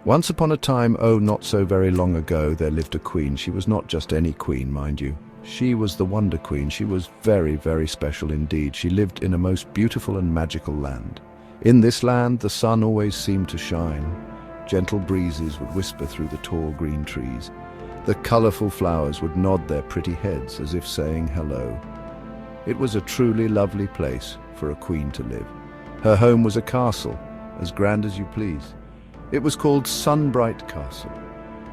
Once upon a time, oh, not so very long ago, there lived a queen. She was not just any queen, mind you. She was the Wonder Queen. She was very, very special indeed. She lived in a most beautiful and magical land. In this land, the sun always seemed to shine. Gentle breezes would whisper through the tall green trees. The colorful flowers would nod their pretty heads as if saying hello. It was a truly lovely place for a queen to live. Her home was a castle, as grand as you please. It was called Sunbright Castle.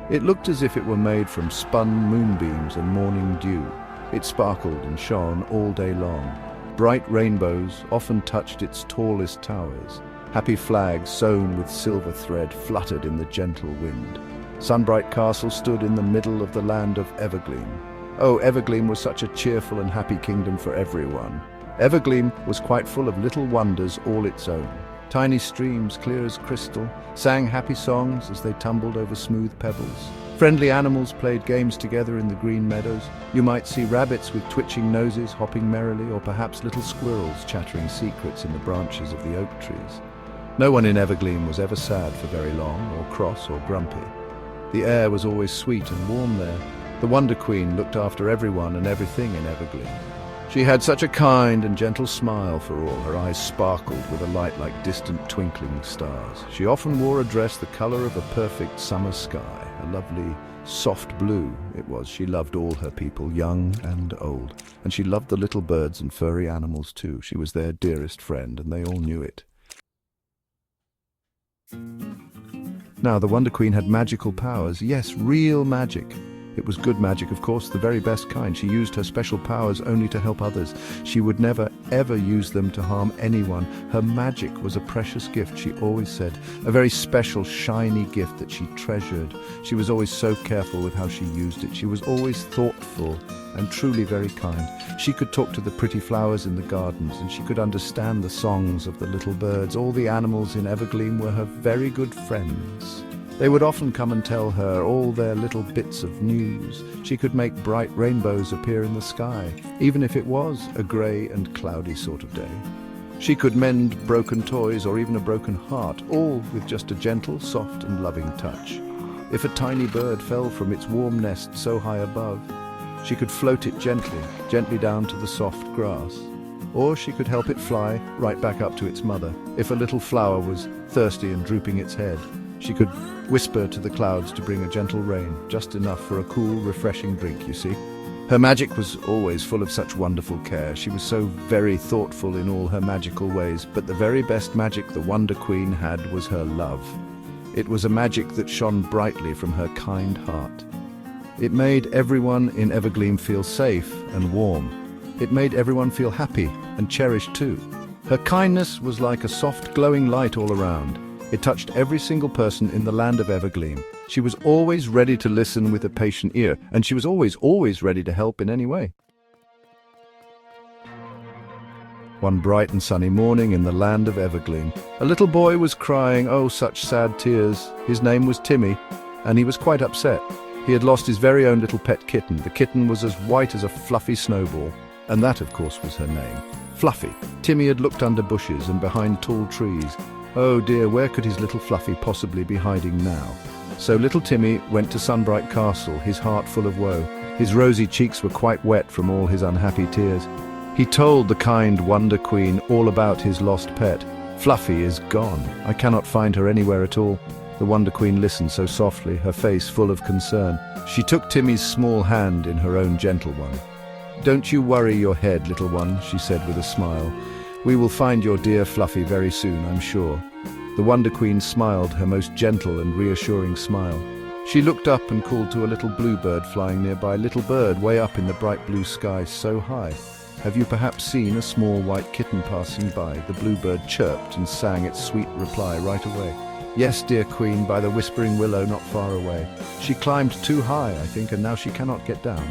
It looked as if it were made from spun moonbeams and morning dew. It sparkled and shone all day long. Bright rainbows often touched its tallest towers. Happy flags sewn with silver thread fluttered in the gentle wind. Sunbright Castle stood in the middle of the land of Evergleam. Oh, Evergleam was such a cheerful and happy kingdom for everyone. Evergleam was quite full of little wonders all its own. Tiny streams, clear as crystal, sang happy songs as they tumbled over smooth pebbles. Friendly animals played games together in the green meadows. You might see rabbits with twitching noses hopping merrily, or perhaps little squirrels chattering secrets in the branches of the oak trees. No one in Evergleam was ever sad for very long, or cross or grumpy. The air was always sweet and warm there. The Wonder Queen looked after everyone and everything in Evergleam. She had such a kind and gentle smile for all. Her eyes sparkled with a light like distant twinkling stars. She often wore a dress the color of a perfect summer sky, a lovely soft blue it was. She loved all her people, young and old, and she loved the little birds and furry animals too. She was their dearest friend, and they all knew it. Now, the Wonder Queen had magical powers. Yes, real magic. It was good magic, of course, the very best kind. She used her special powers only to help others. She would never, ever use them to harm anyone. Her magic was a precious gift, she always said, a very special, shiny gift that she treasured. She was always so careful with how she used it. She was always thoughtful and truly very kind. She could talk to the pretty flowers in the gardens, and she could understand the songs of the little birds. All the animals in Evergleam were her very good friends. They would often come and tell her all their little bits of news. She could make bright rainbows appear in the sky, even if it was a grey and cloudy sort of day. She could mend broken toys or even a broken heart, all with just a gentle, soft and loving touch. If a tiny bird fell from its warm nest so high above, she could float it gently down to the soft grass. Or she could help it fly right back up to its mother. If a little flower was thirsty and drooping its head, she could whisper to the clouds to bring a gentle rain, just enough for a cool, refreshing drink, you see. Her magic was always full of such wonderful care. She was so very thoughtful in all her magical ways, but the very best magic the Wonder Queen had was her love. It was a magic that shone brightly from her kind heart. It made everyone in Evergleam feel safe and warm. It made everyone feel happy and cherished too. Her kindness was like a soft, glowing light all around. It touched every single person in the land of Evergleam. She was always ready to listen with a patient ear, and she was always ready to help in any way. One bright and sunny morning in the land of Evergleam, a little boy was crying, oh, such sad tears. His name was Timmy, and he was quite upset. He had lost his very own little pet kitten. The kitten was as white as a fluffy snowball, and that, of course, was her name. Fluffy. Timmy had looked under bushes and behind tall trees. Oh dear, where could his little Fluffy possibly be hiding now? So little Timmy went to Sunbright Castle, his heart full of woe. His rosy cheeks were quite wet from all his unhappy tears. He told the kind Wonder Queen all about his lost pet. Fluffy is gone. I cannot find her anywhere at all. The Wonder Queen listened so softly, her face full of concern. She took Timmy's small hand in her own gentle one. Don't you worry your head, little one, she said with a smile. We will find your dear Fluffy very soon, I'm sure. The Wonder Queen smiled her most gentle and reassuring smile. She looked up and called to a little bluebird flying nearby. Little bird, way up in the bright blue sky, so high. Have you perhaps seen a small white kitten passing by? The bluebird chirped and sang its sweet reply right away. Yes, dear Queen, by the whispering willow not far away. She climbed too high, I think, and now she cannot get down.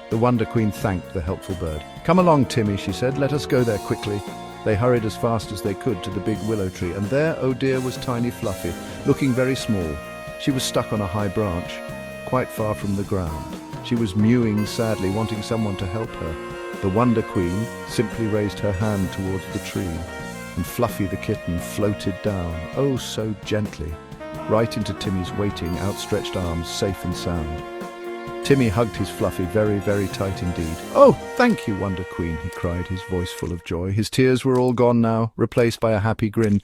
The Wonder Queen thanked the helpful bird. Come along, Timmy, she said. Let us go there quickly. They hurried as fast as they could to the big willow tree, and there, oh dear, was tiny Fluffy, looking very small. She was stuck on a high branch, quite far from the ground. She was mewing sadly, wanting someone to help her. The Wonder Queen simply raised her hand towards the tree, and Fluffy the kitten floated down, oh so gently. right into Timmy's waiting, outstretched arms, safe and sound. Timmy hugged his Fluffy very, very tight indeed. "Oh, thank you, Wonder Queen," he cried, his voice full of joy. His tears were all gone now, replaced by a happy grin.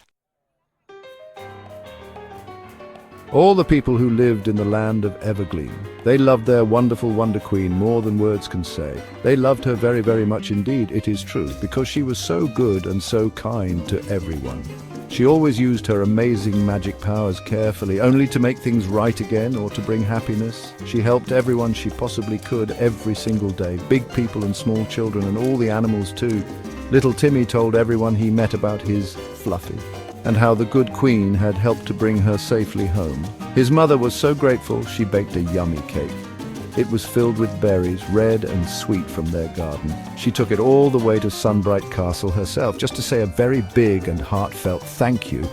All the people who lived in the land of Evergleam, they loved their wonderful Wonder Queen more than words can say. They loved her very, very much indeed, it is true, because she was so good and so kind to everyone. She always used her amazing magic powers carefully, only to make things right again or to bring happiness. She helped everyone she possibly could every single day, big people and small children and all the animals too. Little Timmy told everyone he met about his Fluffy, and how the good queen had helped to bring her safely home. His mother was so grateful she baked a yummy cake. It was filled with berries, red and sweet from their garden. She took it all the way to Sunbright Castle herself, just to say a very big and heartfelt thank you.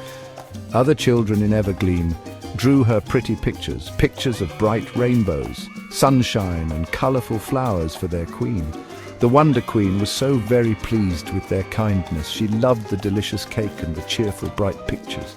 Other children in Evergleam drew her pretty pictures, pictures of bright rainbows, sunshine and colourful flowers for their queen. The Wonder Queen was so very pleased with their kindness. She loved the delicious cake and the cheerful, bright pictures.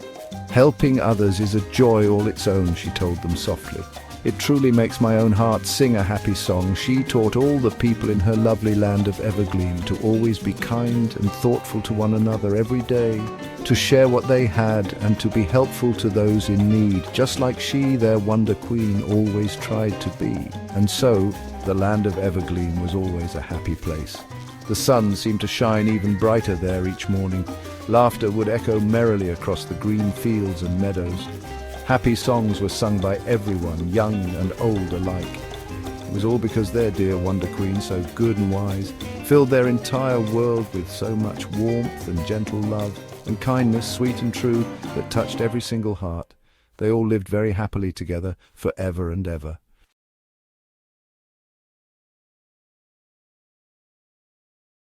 "Helping others is a joy all its own," she told them softly. "It truly makes my own heart sing a happy song." She taught all the people in her lovely land of Evergleam to always be kind and thoughtful to one another every day, to share what they had and to be helpful to those in need, just like she, their Wonder Queen, always tried to be. And so, the land of Evergleam was always a happy place. The sun seemed to shine even brighter there each morning. Laughter would echo merrily across the green fields and meadows. Happy songs were sung by everyone, young and old alike. It was all because their dear Wonder Queen, so good and wise, filled their entire world with so much warmth and gentle love and kindness, sweet and true, that touched every single heart. They all lived very happily together forever and ever.